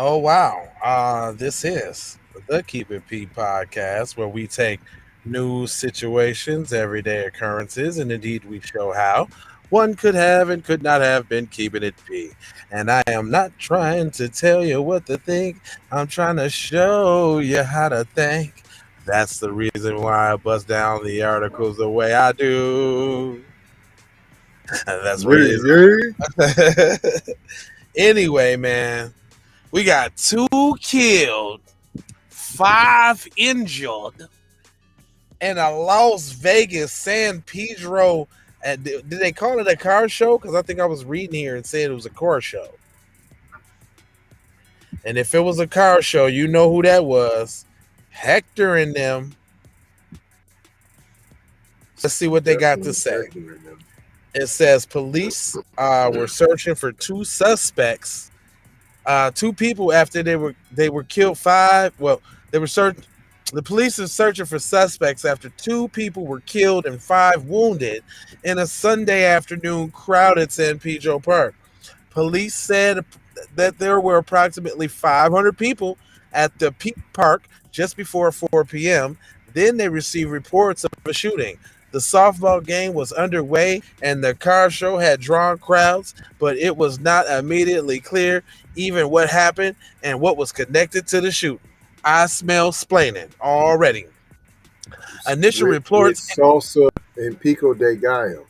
Oh wow. This is the Keep It P podcast where we take news situations, everyday occurrences, and indeed we show how one could have and could not have been keeping it P. And I am not trying to tell you what to think. I'm trying to show you how to think. That's the reason why I bust down the articles the way I do. That's Yeah, what it yeah. is. Anyway, man, we got two killed, five injured in a Las Vegas San Pedro. Did they call it a car show? Because I think I was reading here and said it was a car show. And if it was a car show, you know who that was. Hector and them. Let's see what they got to Definitely say. accurate now. It says police were searching for two suspects, two people after they were killed. They were searching. The police are searching for suspects after two people were killed and five wounded in a Sunday afternoon crowded San Pedro Park. Police said that there were approximately 500 people at the Peak Park just before 4 p.m. Then they received reports of a shooting. The softball game was underway and the car show had drawn crowds, but it was not immediately clear even what happened and what was connected to the shooting. I smell splaining already. Initial With reports salsa and pico de gallo.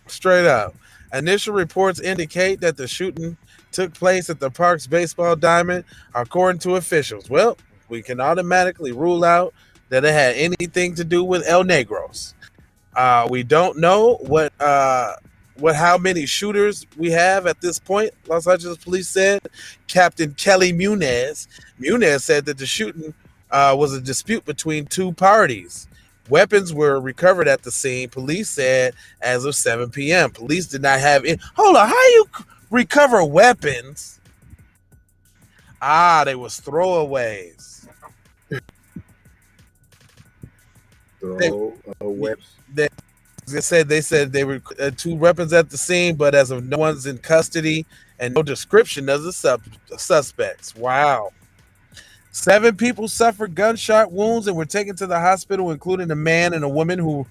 Straight up. Initial reports indicate that the shooting took place at the park's baseball diamond, according to officials. Well, we can automatically rule out that it had anything to do with El Negros. We don't know what how many shooters we have at this point. Los Angeles police said. Captain Kelly Muniz said that the shooting was a dispute between two parties. Weapons were recovered at the scene. Police said as of 7 p.m. Police did not have it. Hold on, how you recover weapons? They was throwaways. They, Throw away. they they said they were two weapons at the scene, but as of no one's in custody and no description of the suspects. Wow. Seven people suffered gunshot wounds and were taken to the hospital, including a man and a woman who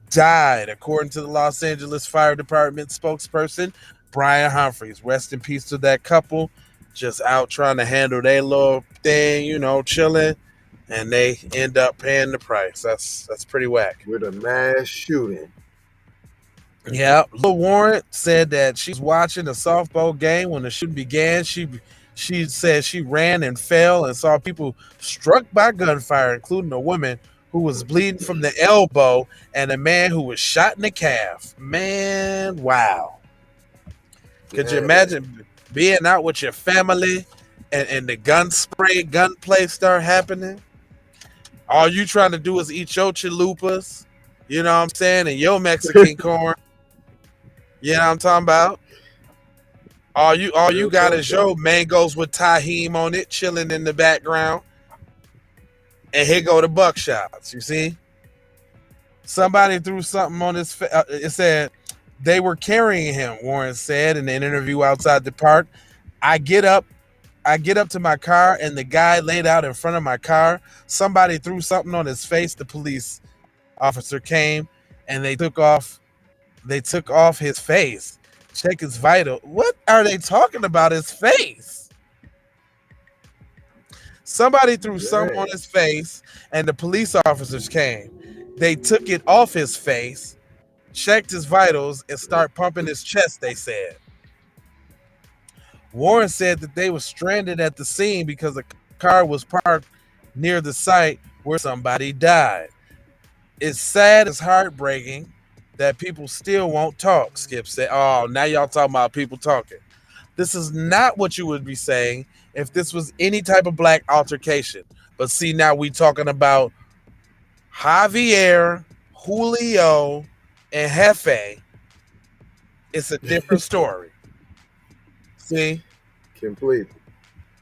died, according to the Los Angeles Fire Department spokesperson, Brian Humphreys. Rest in peace to that couple, just out trying to handle their little thing, chilling, and they end up paying the price. That's pretty whack. With a mass shooting. Yeah, Lil Warren said that she was watching a softball game when the shooting began. She said she ran and fell and saw people struck by gunfire, including a woman who was bleeding from the elbow and a man who was shot in the calf. Man, wow. Could you imagine being out with your family and the gunplay start happening? All you trying to do is eat your chalupas, you know what I'm saying, and your Mexican corn. You know what I'm talking about? All you got is your mangoes with tahim on it, chilling in the background. And here go the buckshots. You see, somebody threw something on his. It said they were carrying him. Warren said in an interview outside the park. I get up to my car, and the guy laid out in front of my car. Somebody threw something on his face. The police officer came, and they took off his face. Check his vital. What are they talking about his face? Somebody threw something on his face, and the police officers came. They took it off his face, checked his vitals, and start pumping his chest, they said. Warren said that they were stranded at the scene because the car was parked near the site where somebody died. It's sad, it's heartbreaking that people still won't talk, Skip said. Oh, now y'all talking about people talking. This is not what you would be saying if this was any type of black altercation. But see, now we talking about Javier, Julio, and Jefe. It's a different story. See? Completely.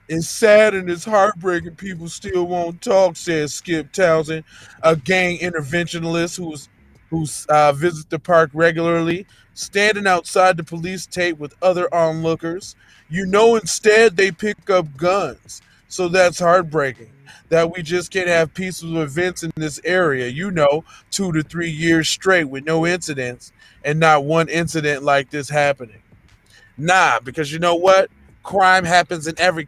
It's sad and it's heartbreaking people still won't talk, says Skip Townsend, a gang interventionist who visit the park regularly, standing outside the police tape with other onlookers. Instead they pick up guns. So that's heartbreaking that we just can't have peaceful events in this area, 2 to 3 years straight with no incidents and not one incident like this happening. Nah, because you know what? Crime happens in every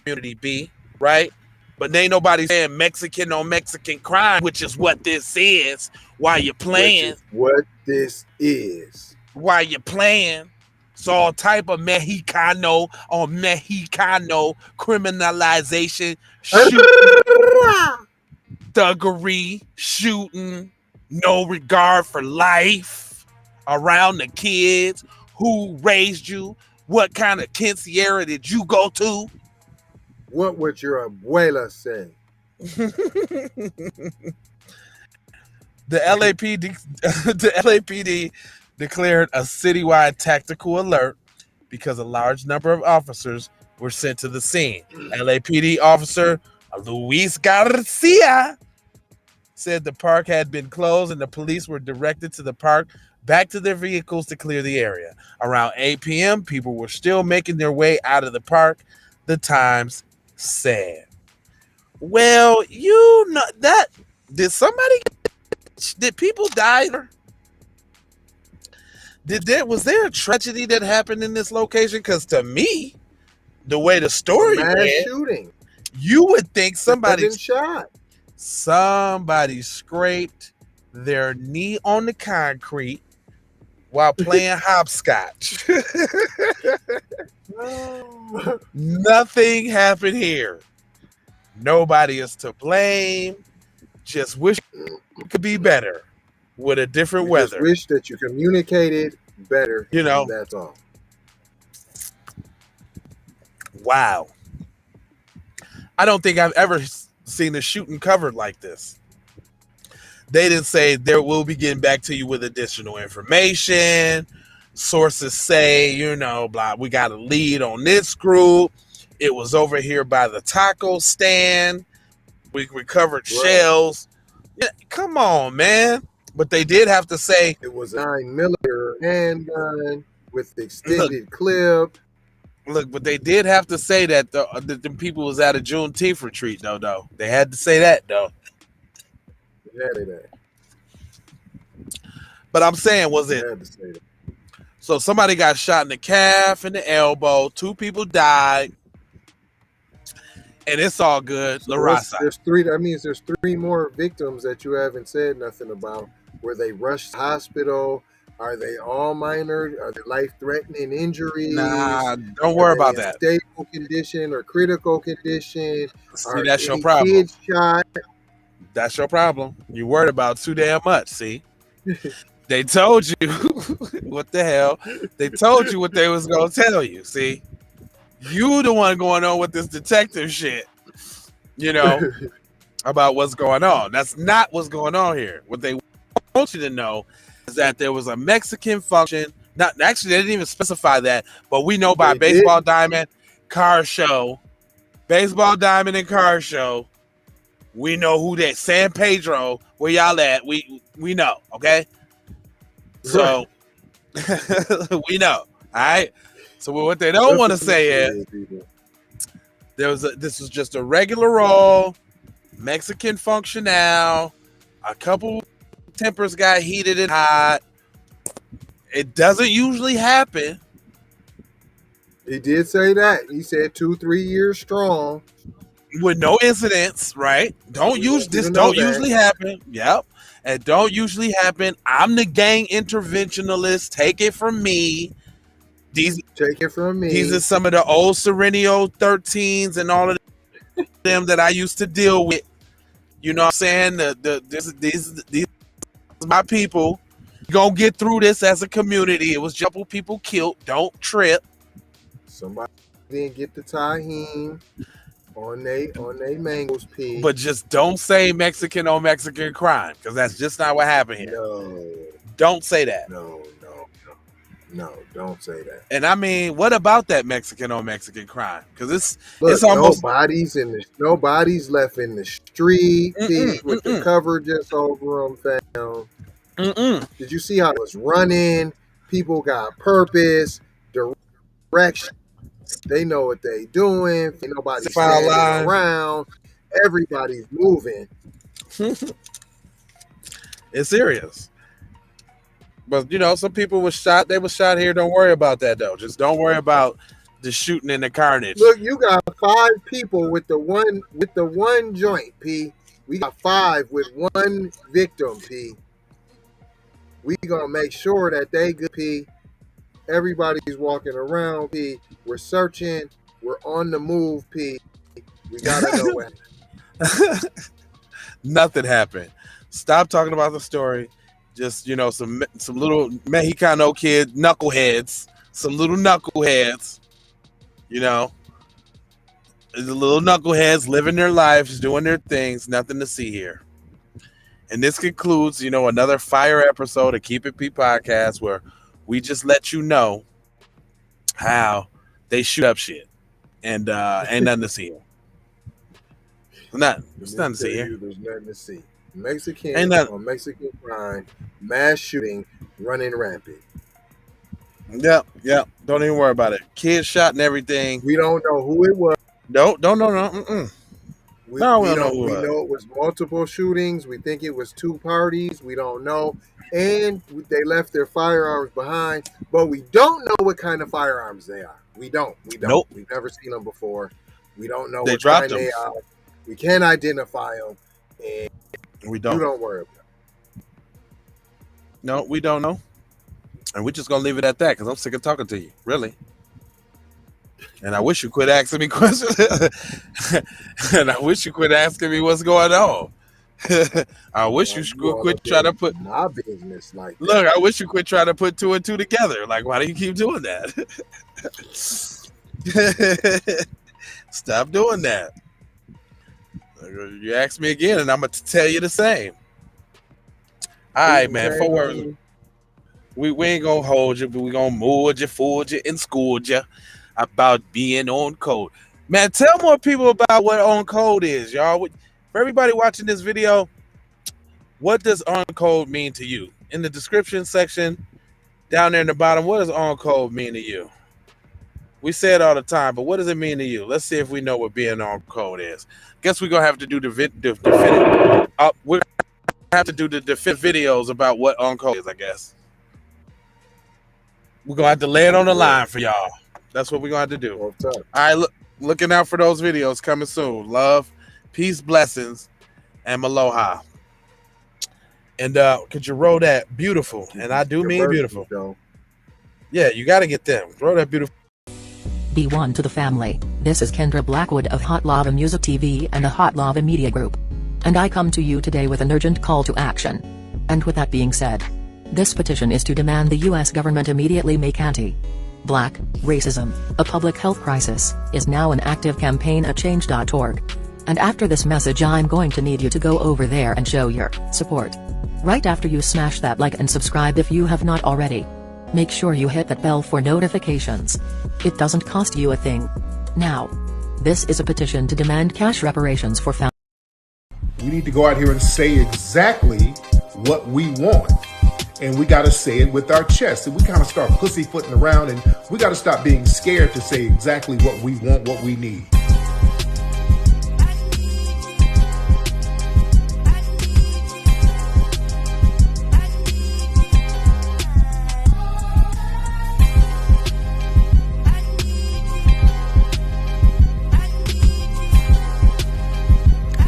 community, B, right? But ain't nobody saying Mexican on Mexican crime, which is what this is. While you're playing. Which is what this is. While you're playing. It's all type of Mexicano on Mexicano criminalization, shooting, thuggery, shooting, no regard for life around the kids. Who raised you? What kind of quinceañera did you go to? What would your abuela say? The LAPD declared a citywide tactical alert because a large number of officers were sent to the scene. LAPD officer Luis Garcia said the park had been closed and the police were directed to the park back to their vehicles to clear the area. Around 8 p.m., people were still making their way out of the park, the Times said. Well, that did people die? Was there a tragedy that happened in this location? Because to me, the way the story went, shooting, you would think somebody shot. Somebody scraped their knee on the concrete while playing hopscotch. Nothing happened here. Nobody is to blame. Just wish it could be better with a different weather. Just wish that you communicated better. That's all. Wow. I don't think I've ever seen a shooting covered like this. They didn't say there will be getting back to you with additional information. Sources say, blah, we got a lead on this group. It was over here by the taco stand. We recovered shells. Yeah, come on, man. But they did have to say it was a 9mm handgun with extended clip. Look, but they did have to say that the people was at a Juneteenth retreat, though. They had to say that, though. But I'm saying, was it? So somebody got shot in the calf and the elbow. 2 people died. And it's all good. So La Raza. There's 3. That means there's 3 more victims that you haven't said nothing about. Were they rushed to the hospital? Are they all minor? Are they life-threatening injuries? Nah, don't worry about that. Stable condition or critical condition? See, that's your problem. Kids shot? That's your problem. You worried about too damn much, see? They told you what the hell. They told you what they was going to tell you, see? You the one going on with this detective shit, about what's going on. That's not what's going on here. What they want you to know is that there was a Mexican function. Actually, they didn't even specify that, but we know by Baseball Diamond, car show, Baseball Diamond and car show. We know who that San Pedro, where y'all at. We know, okay? So we know, all right? So what they don't want to say is this was just a regular roll, Mexican functional, a couple tempers got heated and hot. It doesn't usually happen. He did say that. He said 2-3 years strong. With no incidents, right? Don't usually happen. Yep. And don't usually happen. I'm the gang interventionalist. Take it from me. These are some of the old Serenio 13s and all of them that I used to deal with. You know what I'm saying? These are my people. You're going to get through this as a community. It was just people killed. Don't trip. Somebody didn't get the tahine on they mangoes pig. But just don't say Mexican on Mexican crime, because that's just not what happened here. No. Don't say that. No, don't say that. And I mean, what about that Mexican on Mexican crime? Because it's no almost bodies left in the street with the cover just over them found. Mm-mm. Did you see how it was running? People got purpose, direction. They know what they doing. Ain't nobody File standing line. around. Everybody's moving. It's serious. But, you know, some people were shot. They were shot here. Don't worry about that, though. Just don't worry about the shooting and the carnage. Look, you got 5 people with the one joint, P. We got 5 with one victim, P. We gonna make sure that they good, P. Everybody's walking around, P. We're searching. We're on the move, P. We gotta know what happened. Nothing happened. Stop talking about the story. Just, you know, some little Mexicano kid knuckleheads. Some little knuckleheads. You know, the little knuckleheads living their lives, doing their things. Nothing to see here. And this concludes, you know, another fire episode of Keep It P podcast, where we just let you know how they shoot up shit, and ain't nothing to see here. There's nothing to see here. There's nothing to see. Mexican on Mexican crime, mass shooting, running rampant. Yep. Don't even worry about it. Kids shot and everything. We don't know who it was. No. We don't know. We know it was multiple shootings. We think it was 2 parties. We don't know. And they left their firearms behind, but we don't know what kind of firearms they are. We don't. Nope. We've never seen them before. We don't know what kind they are. We can't identify them. And we don't. You don't worry about it. No, we don't know. And we're just going to leave it at that because I'm sick of talking to you. Really. And I wish you quit asking me questions. And I wish you quit asking me what's going on. I wish you quit trying to put my business like that. Look, I wish you quit trying to put 2 and 2 together. Like, why do you keep doing that? Stop doing that. You ask me again, and I'm going to tell you the same. All right, man. 4 words. We ain't going to hold you, but we going to mold you, fooled you, and schooled you about being on code. Man, tell more people about what on code is, y'all. For everybody watching this video, what does on code mean to you? In the description section, down there in the bottom, what does on code mean to you? We say it all the time, but what does it mean to you? Let's see if we know what being on code is. Guess we're going to have to do the definitive videos about what on code is, I guess. We're going to have to lay it on the line for y'all. That's what we're going to have to do. All right, looking out for those videos coming soon. Love, peace, blessings, and aloha. And could you roll that beautiful? And I do mean beautiful. Though. Yeah, you got to get them. Roll that beautiful. Be one to the family. This is Kendra Blackwood of Hot Lava Music TV and the Hot Lava Media Group. And I come to you today with an urgent call to action. And with that being said, this petition is to demand the U.S. government immediately make anti-Black racism a public health crisis is now an active campaign at change.org. And after this message, I'm going to need you to go over there and show your support. Right after you smash that like and subscribe if you have not already. Make sure you hit that bell for notifications. It doesn't cost you a thing. Now, this is a petition to demand cash reparations for families. We need to go out here and say exactly what we want. And we got to say it with our chest. And we kind of start pussyfooting around, and we got to stop being scared to say exactly what we want, what we need.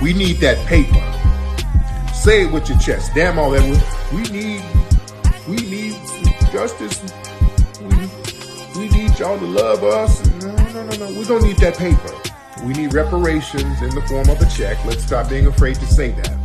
We need that paper. Say it with your chest. Damn all that. We need justice. We need y'all to love us. No. We don't need that paper. We need reparations in the form of a check. Let's stop being afraid to say that.